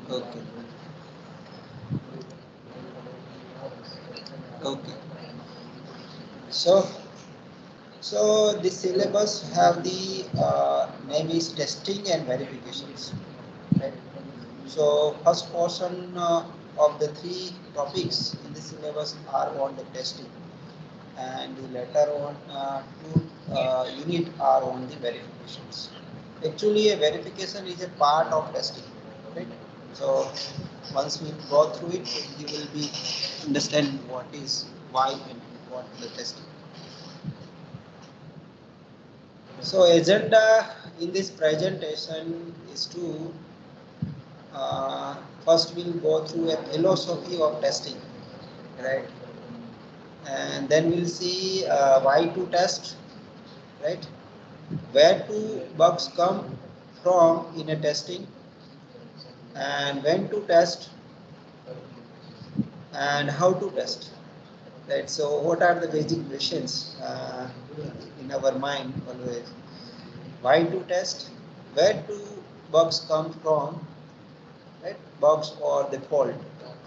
Okay. Okay. So, so this syllabus have the name is testing and verifications. Right. So first portion of the three topics in the syllabus are on the testing, and the later on two unit are on the verifications. Actually, a verification is a part of testing, right? So once we go through it, you will be understand what is why and what the testing. So agenda in this presentation is to first we'll go through a philosophy of testing, right? And then we'll see why to test, right? Where do bugs come from in a testing, and when to test, and how to test, right? So what are the basic questions in our mind always? Why to test, where do bugs come from, right? Bugs or the fault,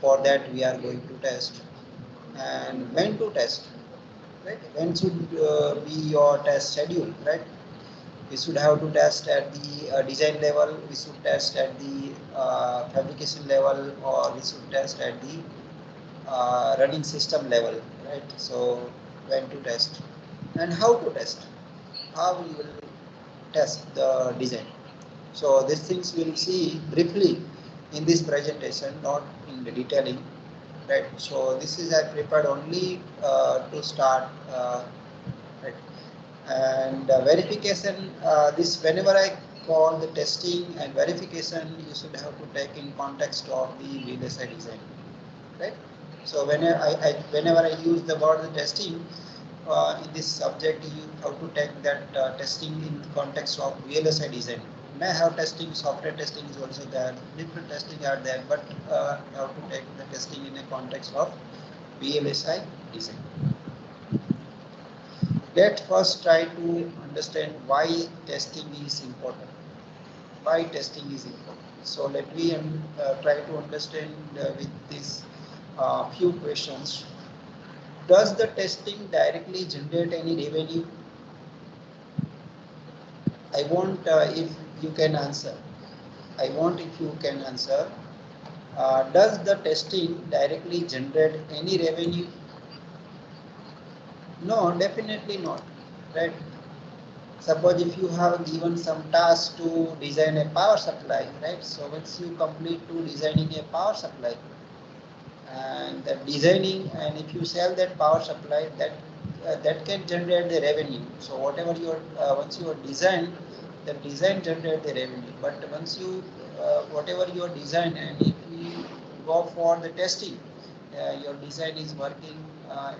for that we are going to test, and when to test, right? When should be your test schedule, right? We should have to test at the design level, we should test at the fabrication level, or we should test at the running system level, right? So when to test and how to test, how we will test the design. So these things we'll see briefly in this presentation, not in the detailing, right? So this is I prepared only to start, right? And verification, this whenever I call the testing and verification, you should have to take in context of the VLSI design, right? So whenever I use the word testing in this subject, you have to take that testing in context of VLSI design. May have testing, software testing is also there, different testing are there, but you have to take the testing in a context of VLSI design. Let's first try to understand why testing is important. Why testing is important. So let me try to understand with these few questions. Does the testing directly generate any revenue? I want if you can answer. I want if you can answer. Does the testing directly generate any revenue? No, definitely not. Right? Suppose if you have given some task to design a power supply, right? So once you complete to designing a power supply, and the designing, and if you sell that power supply, that can generate the revenue. So whatever your once you are design, the design generate the revenue. But once you whatever your design, and if you go for the testing, your design is working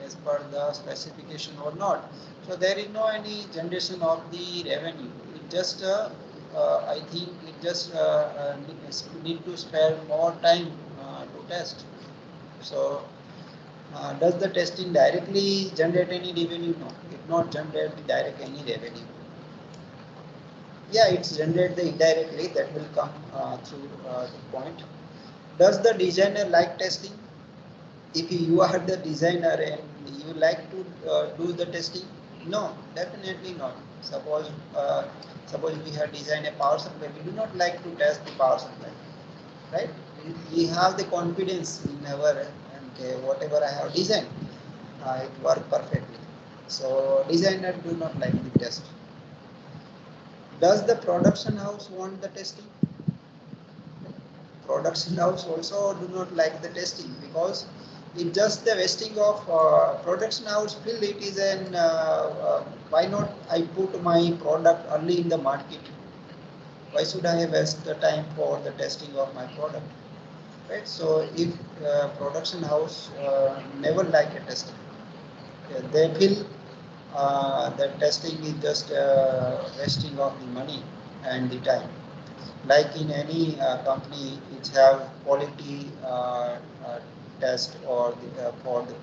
as per the specification or not, so there is no any generation of the revenue. It just I think it just need to spare more time to test. So, does the testing directly generate any revenue? No, it not generate the direct any revenue. Yeah, it's generate the indirectly, that will come through the point. Does the designer like testing? If you are the designer and you like to do the testing, no, definitely not. Suppose we have designed a power supply, we do not like to test the power supply, right? We have the confidence in our, and whatever I have designed, it work perfectly. So designer do not like the test. Does the production house want the testing? Production house also do not like the testing, because it just the wasting of production house feel it is an why not I put my product early in the market? Why should I waste the time for the testing of my product? Right? So if production house never like a testing, they feel that testing is just wasting of the money and the time. Like in any company, which have quality test, or for the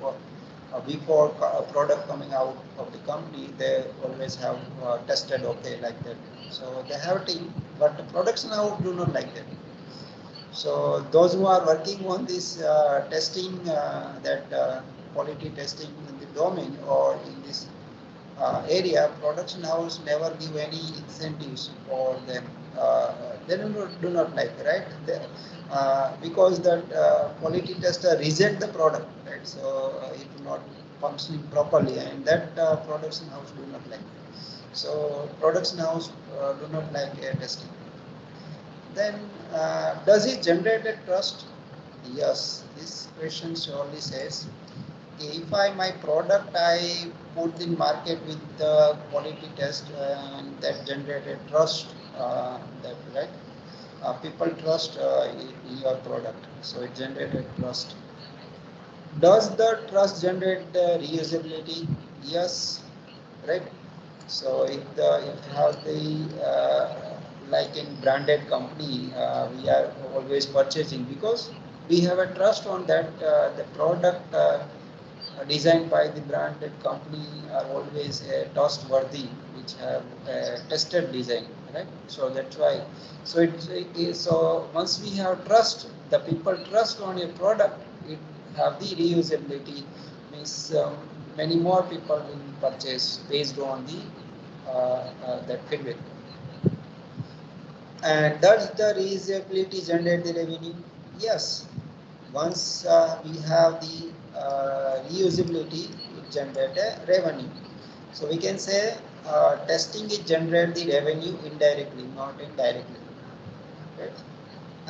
before product coming out of the company, they always have tested okay like that. So they have team, but the production house do not like that. So those who are working on this testing, that quality testing in the domain or in this area, production house never give any incentives for them. They do not like, right? Because that quality tester reject the product, right? So it not functioning properly, and that production house do not like. So production house do not like air testing. Then does it generate a trust? Yes, this question surely says if my product I put in market with the quality test and that generated trust, that right, people trust in your product, so it generated trust. Does the trust generate the reusability? Yes, right. So if you have the like in branded company, we are always purchasing because we have a trust on that the product designed by the branded company are always trustworthy, which have tested design, right? So that's why. So so once we have trust, the people trust on a product, it have the reusability, means many more people will purchase based on the that feedback. And does the reusability generate the revenue? Yes. Once we have the reusability, it generates a revenue. So we can say testing it generate the revenue indirectly, not indirectly. Right?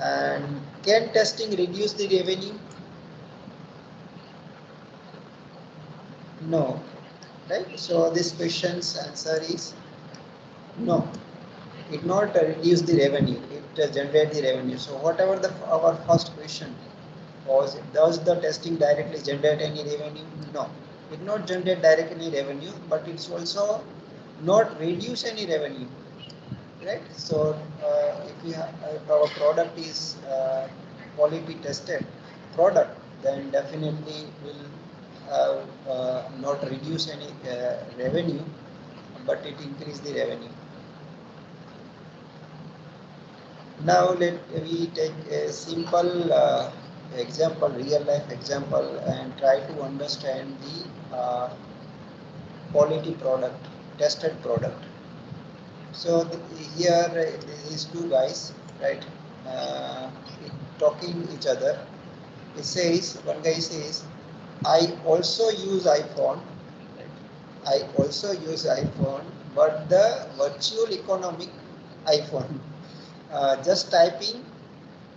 And can testing reduce the revenue? No. Right? So this question's answer is no. It not reduce the revenue. It generate the revenue. So whatever our first question was, does the testing directly generate any revenue? No. It not generate directly revenue, but it's also not reduce any revenue. Right? So if our product is quality tested product, then definitely will have not reduce any revenue, but it increase the revenue. Now let we take a simple example, real life example, and try to understand the quality product, tested product. So here these two guys, right, uh, talking each other. It says, one guy says, I also use iPhone. Right? I also use iPhone, but the virtual economic iPhone. Just typing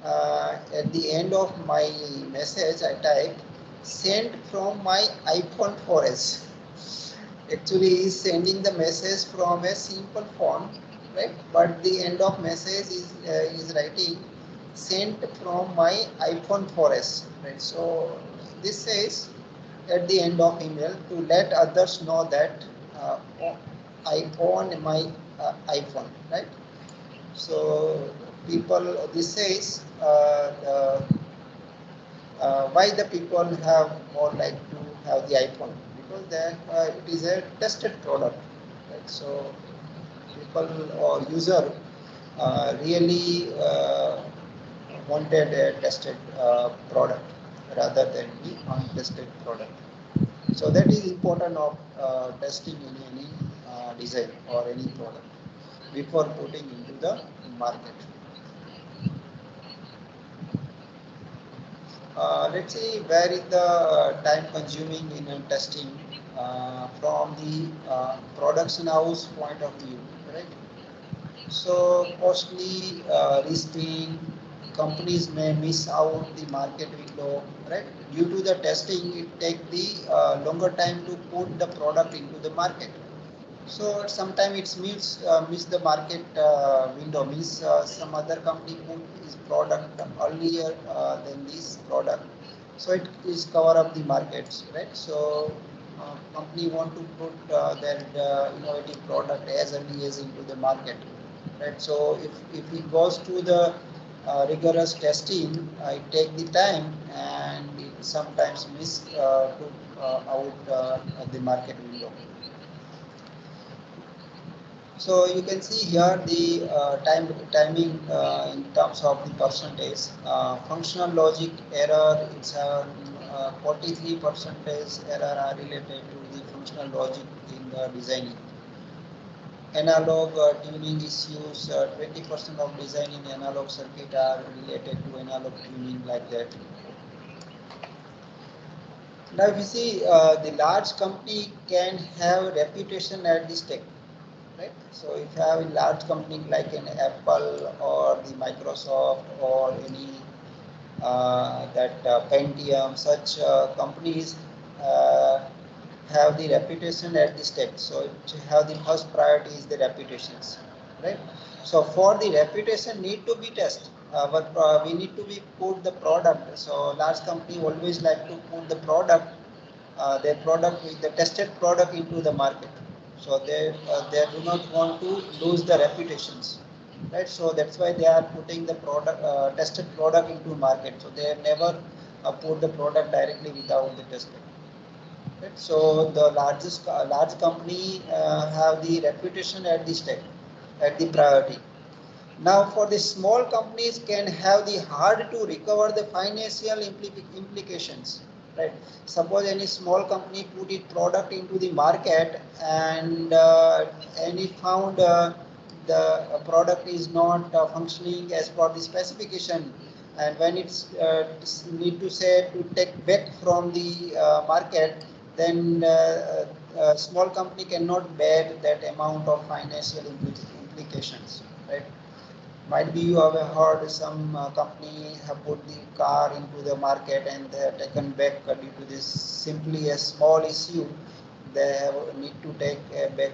at the end of my message, I typed sent from my iPhone 4S. Actually, is sending the message from a simple font, right? But the end of message is writing sent from my iPhone 4S, right? So this says at the end of email to let others know that I own my iPhone, right? So people, this says why the people have more like to have the iPhone, because then it is a tested product, right? So people or user really wanted a tested product rather than the untested product. So that is important of testing in any design or any product before putting into the market. Let's see where is the time consuming in testing from the production house point of view, right? So costly, risking, companies may miss out the market window, right? Due to the testing, it take the longer time to put the product into the market. So sometimes it means miss the market window, means some other company put his product earlier than this product, so it is cover up the markets, right? So company want to put their innovative product as early as into the market, right? So if it goes to the rigorous testing, it take the time and it sometimes miss to out the market window. So you can see here the timing in terms of the percentage. Functional logic error, it's 43 percentage error are related to the functional logic in the designing. Analog tuning issues, 20% of design in analog circuit are related to analog tuning, like that. Now if you see, the large company can have reputation at this tech, right? So if you have a large company like an Apple or the Microsoft or any Pentium, such companies uh, have the reputation at this stage. So to have the first priority is the reputations, right? So for the reputation need to be tested, but we need to be put the product. So large company always like to put the product, their product with the tested product into the market. So they do not want to lose the reputations, right? So that's why they are putting the product tested product into market. So they never put the product directly without the testing. Right? So the large company have the reputation at the step, at the priority. Now for the small companies can have the hard to recover the financial implications. Right. Suppose any small company put its product into the market and he found the product is not functioning as per the specification, and when it's need to say to take back from the market, then small company cannot bear that amount of financial implications, right? Might be you have heard some company have put the car into the market and they have taken back due to this simply a small issue. They have need to take back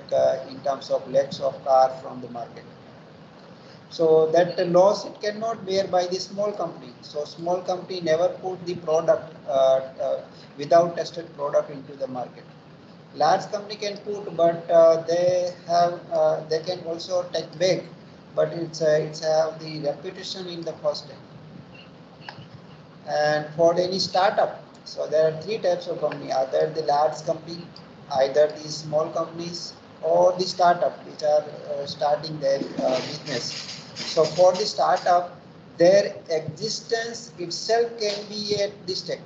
in terms of lakhs of car from the market. So that loss it cannot bear by the small company. So small company never put the product without tested product into the market. Large company can put, but they can also take back, but it's have the reputation in the first time. And for any startup, so there are three types of company: either the large company, either the small companies, or the startup which are starting their business. So for the startup, their existence itself can be at this stage,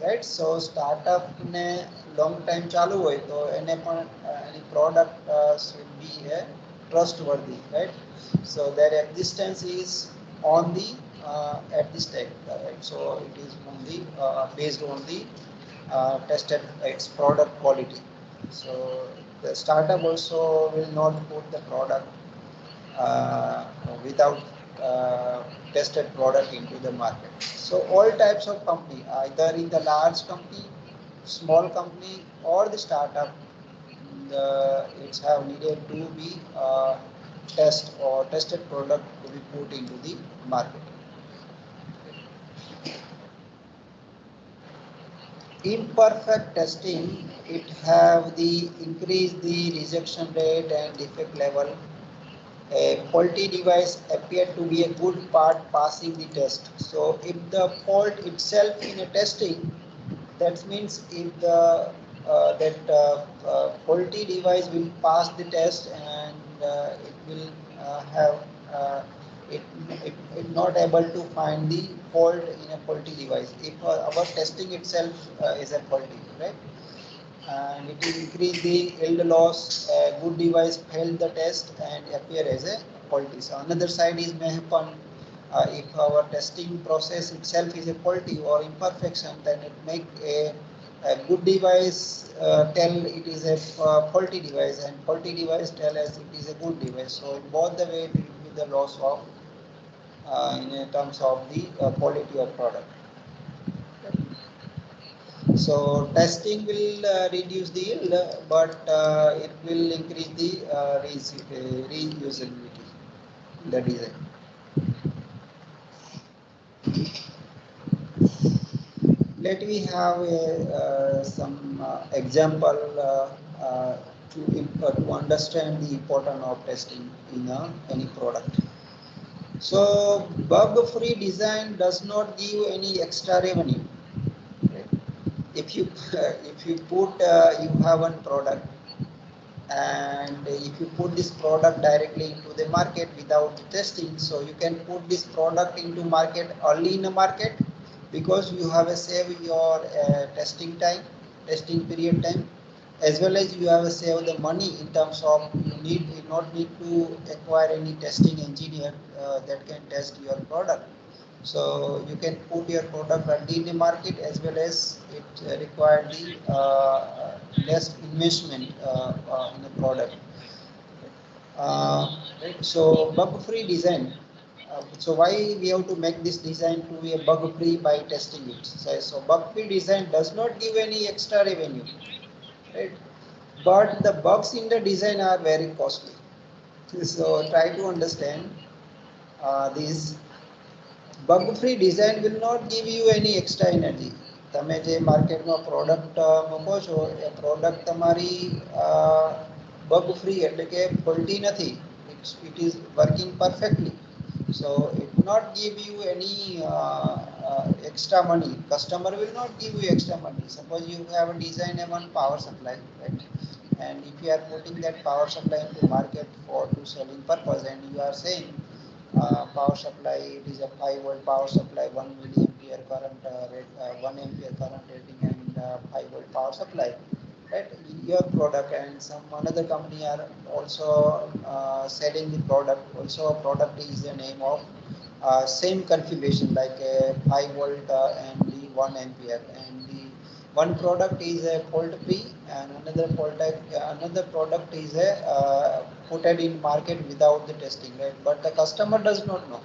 right? So startup ne long time ચાલુ હોય તો એને પણ એની product should be trustworthy, right? So their existence is on the at this stage, right? So it is on the based on the tested its product quality. So the startup also will not put the product uh, without tested product into the market. So all types of company, either in the large company, small company, or the startup, it's have needed to be test or tested product to be put into the market. Imperfect testing, it have the increase the rejection rate and defect level. A faulty device appeared to be a good part passing the test. So if the fault itself in a testing, that means if the faulty device will pass the test and it will have it, it not able to find the fault in a faulty device if our testing itself is a faulty, right? And it will increase the yield loss. A good device fail the test and appear as a faulty. So another side is may happen if our testing process itself is a faulty or imperfection, then it make a good device tell it is a faulty device, and faulty device tell us it is a good device. So in both the way it will be the loss of in terms of the quality of product. So testing will reduce the yield, but it will increase the reusability in the design. Let me have some example to understand the importance of testing in any product. So bug-free design does not give any extra revenue. If you if you put you have one product And if you put this product directly into the market without testing, so you can put this product into market early in the market, because you have a save your testing period time, as well as you have a save the money in terms of you not need to acquire any testing engineer that can test your product. So you can put your product early in the market, as well as it required the less investment in the product. Right. So bug-free design. So why we have to make this design to be a bug-free by testing it? So bug-free design does not give any extra revenue, right? But the bugs in the design are very costly. So try to understand this. Bug-free design will not give you any extra energy. તમે જે માર્કેટમાં product મૂકો છો એ product તમારી bug free એટલે કે faulty નથી. It is working perfectly. So it will not give you any extra money. Customer will not give you extra money. Suppose you have a design a one power supply, right? And if you are putting that power supply into market for to selling purpose, and you are saying power supply, it is a 5 volt power supply, 1 milliampere current 1 ampere current rating, and 5 volt power supply, right? Your product and some another company are also selling the product. Also product is the name of same configuration, like a 5 volt and the 1 ampere, and the one product is a fault free, and another product is a put it in market without the testing, right? But the customer does not know.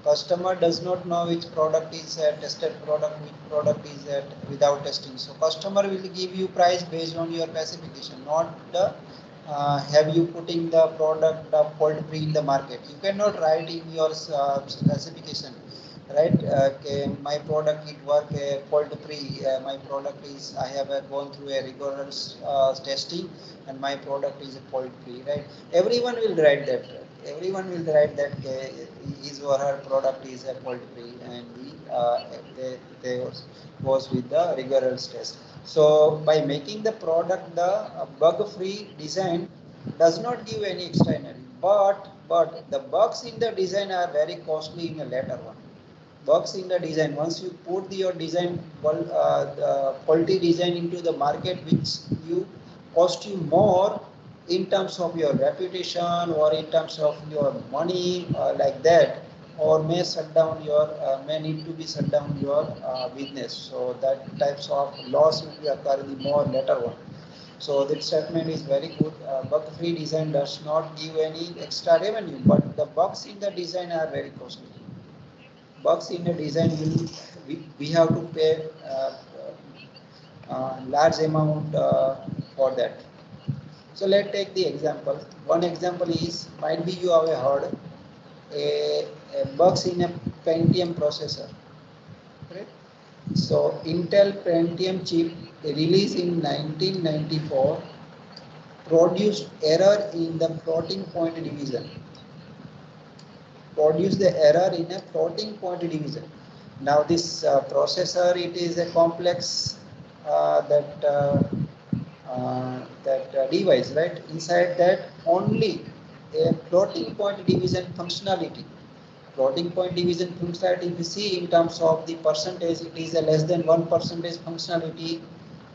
Customer does not know which product is a tested product, which product is without testing. So customer will give you price based on your specification, not the have you putting the product fault free in the market. You cannot write in your specification, right? Okay, my product it work fault free. My product is I have gone through a rigorous testing, and my product is fault free, right? Everyone will write that. Everyone will write that his or her product is fault free, and they goes with the rigorous test. So by making the product the bug free design does not give any extra energy, but the bugs in the design are very costly in a later one. Bugs in the design, once you put your design the quality design into the market, which you cost you more in terms of your reputation or in terms of your money, like that, or may shut down your may need to be shut down your business. So that types of loss will be occur in the more later one. So that statement is very good. Bug-free design does not give any extra revenue, but the bugs in the design are very costly. Bugs in the design will we have to pay large amount for that. So let's take the example. One example is, might be you have heard a bugs in a Pentium processor. Right? So Intel Pentium chip released in 1994 produced error in the floating point division. Produce the error in a floating point division. Now this processor, it is a complex device, right? Inside that only a floating point division functionality. Floating point division functionality, if you see in terms of the percentage, it is a less than 1% functionality.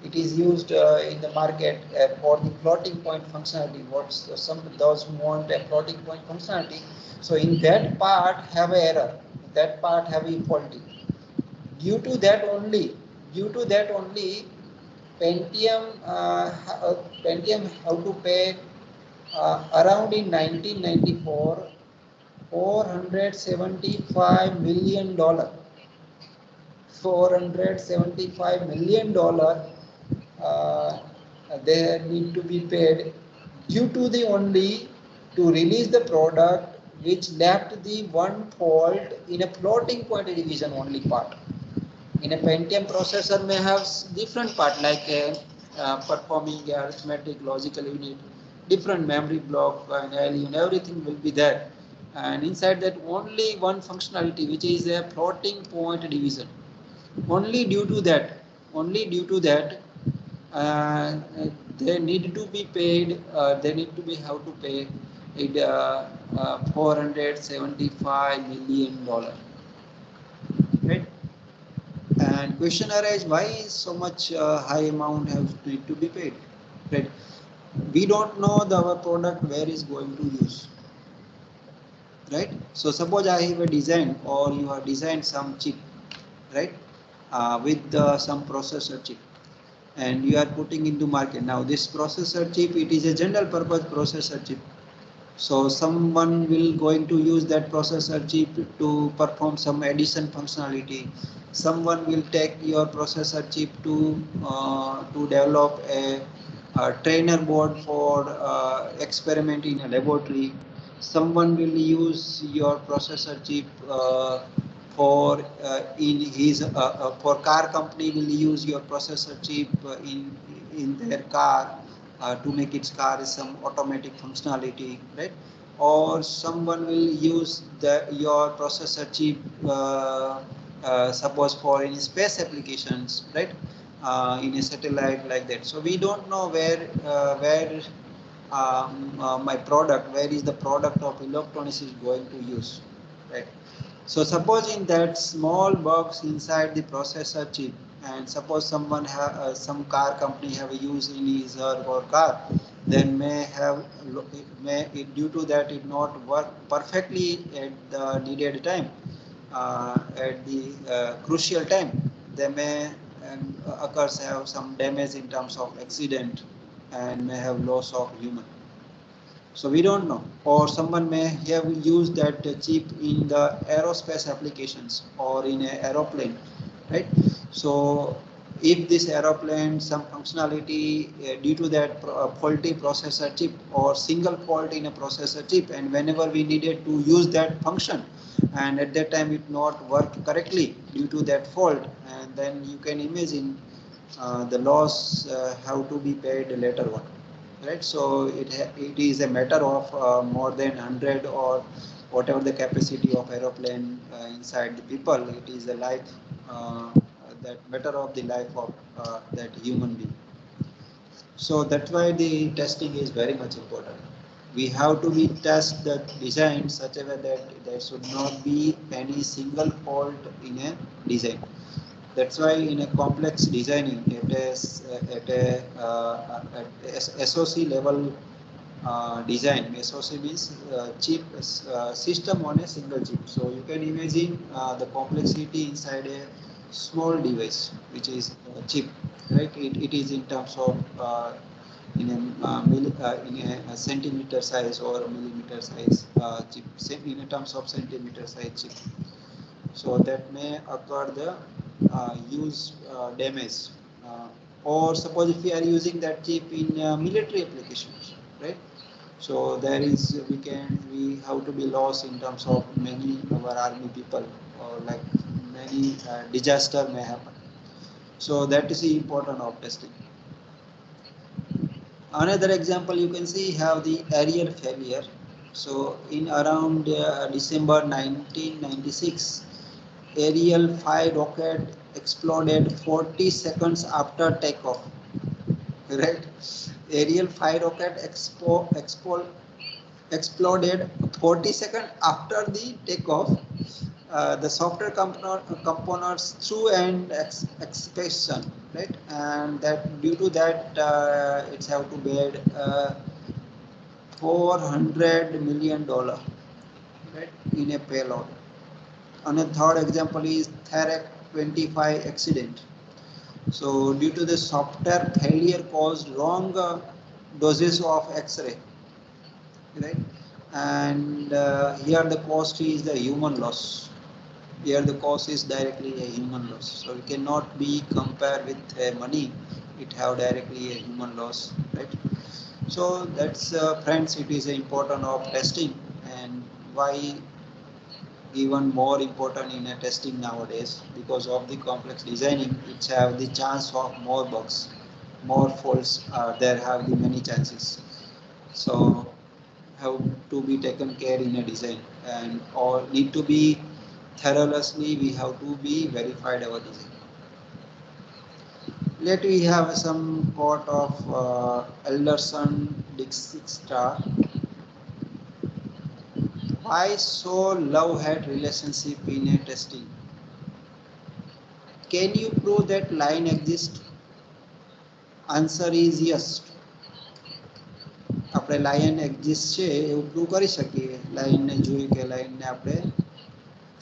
It is used in the market for the floating point functionality. What's some those who want a floating point functionality? So in that part have an error. That part have a faulty. Due to that only, Pentium how to pay around in 1994 $475 million. $475 million they need to be paid due to the only to release the product which left the one fault in a floating point division only part. In a Pentium processor may have different part like performing arithmetic, logical unit, different memory block and ALU, and everything will be there. And inside that only one functionality, which is a floating point division. Only due to that, uh, they need to be paid, they need to be how to pay it, $475 million, right? And question arise, why is so much high amount have need to be paid, right? We don't know our product where is going to use, right? So suppose I have a design, or you have designed some chip, right? With some processor chip, and you are putting into market. Now this processor chip, it is a general purpose processor chip. So someone will going to use that processor chip to perform some addition functionality. Someone will take your processor chip to develop a trainer board for experiment in a laboratory. Someone will use your processor chip for in his for car company will use your processor chip in their car to make its car some automatic functionality, right? Or someone will use your processor chip, suppose for in space applications, right? In a satellite like that. So we don't know where my product, where is the product of electronics is going to use, right? So suppose in that small box inside the processor chip, and suppose some car company have used in his or her car, then may due to that it not work perfectly at the needed time, at the crucial time. They may occurs have some damage in terms of accident, and may have loss of human. So we don't know. Or someone may have used that chip in the aerospace applications or in an aeroplane, right? So if this aeroplane, some functionality due to that faulty processor chip or single fault in a processor chip, and whenever we needed to use that function, and at that time it not work correctly due to that fault, and then you can imagine the loss have to be paid later on, right? So it is a matter of more than 100 or whatever the capacity of aeroplane inside the people. It is a life, that matter of the life of that human being. So that's why the testing is very much important. We have to be test the design such a way that there should not be any single fault in a design. That's why in a complex designing, at SOC level design, SOC means chip system on a single chip. So you can imagine the complexity inside a small device, which is a chip, right? It is in terms of in a centimeter size or a millimeter size chip, in terms of centimeter size chip. So that may occur the use damage, or suppose if we are using that chip in military applications, right? So there is we have to be lost in terms of many our army people, or like many disaster may happen. So that is the important of testing. Another example you can see have the Ariel failure. So in around December 1996, Ariel 5 rocket exploded 40 seconds after takeoff. Right? Ariel 5 rocket exploded 40 seconds after the takeoff. The software components through and expansion, right? And that due to that, it's have to bear $400 million, right, in a payload. And a third example is Tharek 25 accident. So due to the software failure caused wrong doses of X-ray, right? And here the cost is the human loss. Here the cost is directly a human loss. So we cannot be compared with money. It have directly a human loss, right? So that's friends. It is important of testing, and why even more important in a testing nowadays, because of the complex designing, it have the chance of more bugs, more faults. There have the many chances. So have to be taken care in a design, and or need to be thoroughly, we have to be verified our design. let we have some quote of Elderson Dixistar. Why so love-hate relationship in a testing? Can you prove that line exists? Answer is yes. આપણે line exist છે એવું prove કરી શકીએ. લાઇનને જોઈ કે લાઇનને આપણે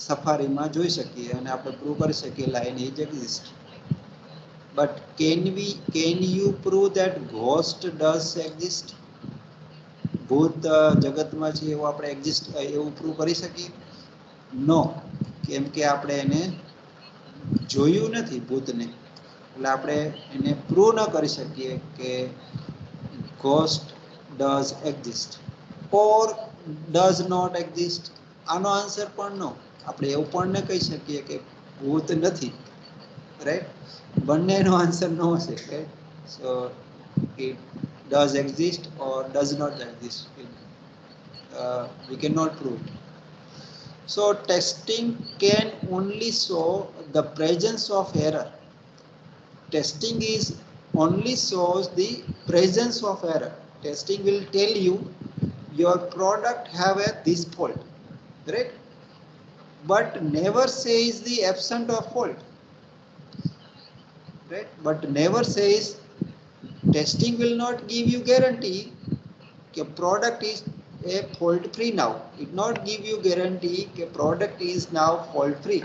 સફારીમાં જોઈ શકીએ અને આપણે પ્રૂવ કરી શકીએ line is exist. But can you prove that ghost does exist? ભૂત જગતમાં છે એવું આપણે એક્ઝિસ્ટ એવું પ્રૂવ કરી શકીએ? નો, કેમ કે આપણે એને જોયું નથી ભૂતને, એટલે આપણે એને પ્રૂવ ન કરી શકીએ કે ghost does exist or does not exist. આનો આન્સર પણ નો. આપણે એવું પણ ન કહી શકીએ કે ભૂત નથી, રાઈટ? બંનેનો આન્સર નો હશે, right? So it does exist or does not exist. We cannot prove. So testing can only show the presence of error. Testing is only shows the presence of error. Testing will tell you your product have a this fault, right? But never says the absent of fault, right? But never says. Testing will not give you guarantee that product is a fault free now. It not give you guarantee that product is now fault free.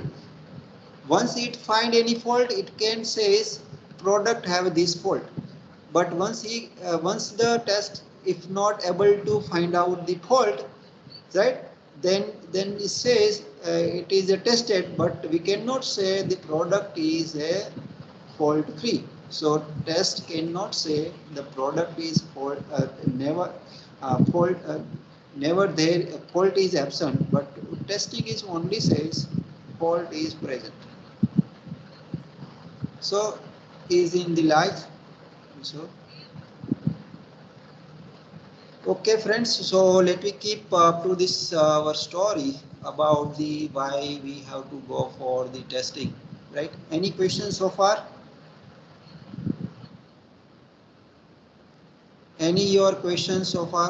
Once it find any fault, it can says product have this fault. But once the test if not able to find out the fault, right, then it says it is a tested, but we cannot say the product is a fault free. So test cannot say the product is fault never there fault is absent, but testing is only says fault is present. So is in the life. So okay friends, so let me keep up to this our story about the why we have to go for the testing, right? Any questions so far? Any your questions so far?